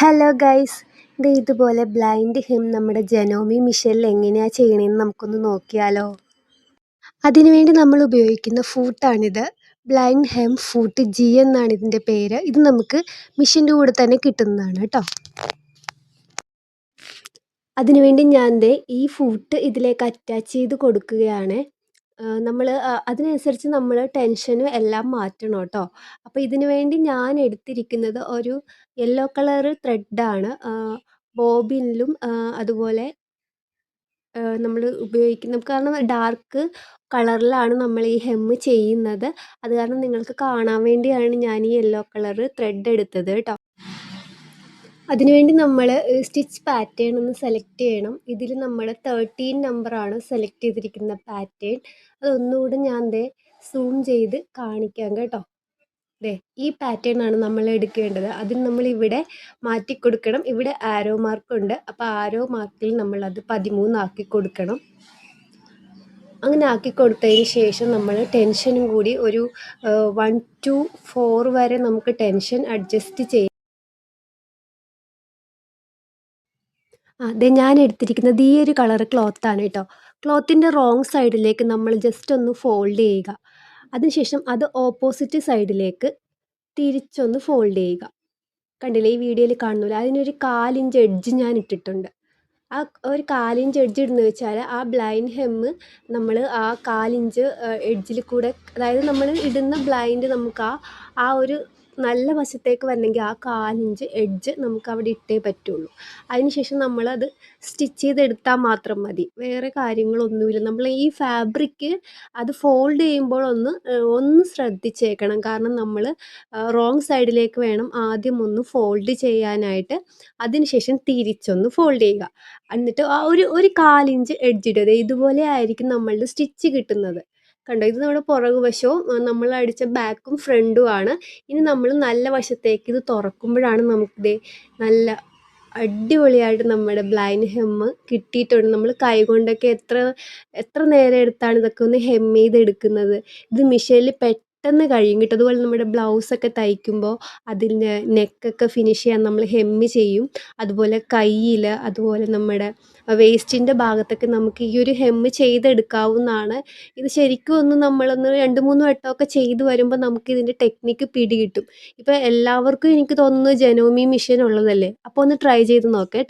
Hello guys, ഇതുപോലെ blind hem നമ്മുടെ ജനോമി മിഷനിൽ എങ്ങനെയാണ് ചെയ്യണമെന്ന് നമുക്കൊന്ന് നോക്കിയാലോ. അതിനുവേണ്ടി നമ്മൾ ഉപയോഗിക്കുന്ന ഫൂട്ടാണിത്. ബ്ലൈൻഡ് ഹെം ഫൂട്ട് ജി എന്നാണ് ഇതിൻ്റെ പേര്. ഇത് നമുക്ക് മിഷൻ്റെ കൂടെ തന്നെ കിട്ടുന്നതാണ് കേട്ടോ. അതിനുവേണ്ടി ഞാൻ ഈ ഫൂട്ട് ഇതിലേക്ക് അറ്റാച്ച് ചെയ്ത് കൊടുക്കുകയാണ്. നമ്മൾ അതിനനുസരിച്ച് നമ്മൾ ടെൻഷനും എല്ലാം മാറ്റണം കേട്ടോ. അപ്പോൾ ഇതിനു വേണ്ടി ഞാൻ എടുത്തിരിക്കുന്നത് ഒരു യെല്ലോ കളർ ത്രെഡാണ്. ബോബിനിലും അതുപോലെ നമ്മൾ ഉപയോഗിക്കുന്ന, കാരണം ഡാർക്ക് കളറിലാണ് നമ്മൾ ഈ ഹെമ്മ് ചെയ്യുന്നത്. അത് കാരണം നിങ്ങൾക്ക് കാണാൻ വേണ്ടിയാണ് ഞാൻ ഈ യെല്ലോ കളർ ത്രെഡ് എടുത്തത് കേട്ടോ. അതിനുവേണ്ടി നമ്മൾ സ്റ്റിച്ച് പാറ്റേൺ ഒന്ന് സെലക്ട് ചെയ്യണം. ഇതിൽ നമ്മൾ 13 നമ്പറാണ് സെലക്ട് ചെയ്തിരിക്കുന്ന പാറ്റേൺ. അതൊന്നുകൂടെ ഞാൻ സൂം ചെയ്ത് കാണിക്കാം കേട്ടോ. ഈ പാറ്റേൺ ആണ് നമ്മൾ എടുക്കേണ്ടത്. അതിന് നമ്മൾ ഇവിടെ മാറ്റി കൊടുക്കണം. ഇവിടെ ആരോ മാർക്കുണ്ട്. അപ്പോൾ ആരോ മാർക്കിൽ നമ്മളത് 13 ആക്കി കൊടുക്കണം. അങ്ങനെ ആക്കി കൊടുത്തതിന് ശേഷം നമ്മൾ ടെൻഷനും കൂടി ഒരു 1 to 4 വരെ നമുക്ക് ടെൻഷൻ അഡ്ജസ്റ്റ് ചെയ്യാം. ഞാൻ എടുത്തിരിക്കുന്നത് ഈ ഒരു കളർ ക്ലോത്താണ് കേട്ടോ. ക്ലോത്തിൻ്റെ റോങ് സൈഡിലേക്ക് നമ്മൾ ജസ്റ്റ് ഒന്ന് ഫോൾഡ് ചെയ്യുക. അതിനുശേഷം അത് ഓപ്പോസിറ്റ് സൈഡിലേക്ക് തിരിച്ചൊന്ന് ഫോൾഡ് ചെയ്യുക. കണ്ടില്ലേ, ഈ വീഡിയോയിൽ കാണുന്നില്ല, അതിനൊരു 1/4 ഇഞ്ച് എഡ്ജ് ഞാൻ ഇട്ടിട്ടുണ്ട്. ആ ഒരു 1/4 ഇഞ്ച് എഡ്ജ് ഇടുന്നത് വെച്ചാൽ ആ ബ്ലൈൻഡ് ഹെമ്മ് നമ്മൾ ആ 1/4 ഇഞ്ച് എഡ്ജിൽ കൂടെ, അതായത് നമ്മൾ ഇടുന്ന ബ്ലൈൻഡ് നമുക്ക് ആ ഒരു നല്ല വശത്തേക്ക് വരണമെങ്കിൽ ആ 1/4 ഇഞ്ച് എഡ്ജ് നമുക്ക് അവിടെ ഇട്ടേ പറ്റുള്ളൂ. അതിനുശേഷം നമ്മളത് സ്റ്റിച്ച് ചെയ്തെടുത്താൽ മാത്രം മതി, വേറെ കാര്യങ്ങളൊന്നുമില്ല. നമ്മൾ ഈ ഫാബ്രിക്ക് അത് ഫോൾഡ് ചെയ്യുമ്പോൾ ഒന്ന് ശ്രദ്ധിച്ചേക്കണം. കാരണം നമ്മൾ റോങ് സൈഡിലേക്ക് വേണം ആദ്യം ഒന്ന് ഫോൾഡ് ചെയ്യാനായിട്ട്. അതിനുശേഷം തിരിച്ചൊന്ന് ഫോൾഡ് ചെയ്യുക. എന്നിട്ട് ആ ഒരു 1/4 ഇഞ്ച് എഡ്ജ് ഇടുക. ഇതുപോലെ ആയിരിക്കും നമ്മളുടെ സ്റ്റിച്ച് കിട്ടുന്നത്. കണ്ടോ, ഇത് നമ്മുടെ പുറകു വശവും നമ്മൾ അടിച്ച ബാക്കും ഫ്രണ്ടും ആണ്. ഇനി നമ്മൾ നല്ല വശത്തേക്ക് ഇത് തുറക്കുമ്പോഴാണ് നമുക്ക് നല്ല അടിപൊളിയായിട്ട് നമ്മുടെ ബ്ലൈൻഡ് ഹെമ്മ് കിട്ടിയിട്ടുണ്ട്. നമ്മൾ കൈകൊണ്ടൊക്കെ എത്ര നേരം എടുത്താണ് ഇതൊക്കെ ഒന്ന് ഹെം ചെയ്തെടുക്കുന്നത്. ഇത് മിഷനിൽ പെട്ടെന്ന് കഴിയും കേട്ടോ. അതുപോലെ നമ്മുടെ ബ്ലൗസൊക്കെ തയ്ക്കുമ്പോൾ അതിൻ്റെ നെക്കൊക്കെ ഫിനിഷ് ചെയ്യാൻ നമ്മൾ ഹെമ്മ് ചെയ്യും. അതുപോലെ കയ്യിൽ, അതുപോലെ നമ്മുടെ വേസ്റ്റിൻ്റെ ഭാഗത്തൊക്കെ നമുക്ക് ഈ ഒരു ഹെമ്മ് ചെയ്തെടുക്കാവുന്നതാണ്. ഇത് ശരിക്കും നമ്മളൊന്ന് 2-3 വട്ടമൊക്കെ ചെയ്ത് വരുമ്പോൾ നമുക്കിതിൻ്റെ ടെക്നിക്ക് പിടികിട്ടും. ഇപ്പോൾ എല്ലാവർക്കും എനിക്ക് തോന്നുന്നു ജനോമി മിഷൻ ഉള്ളതല്ലേ. അപ്പോൾ ഒന്ന് ട്രൈ ചെയ്ത് നോക്കേ.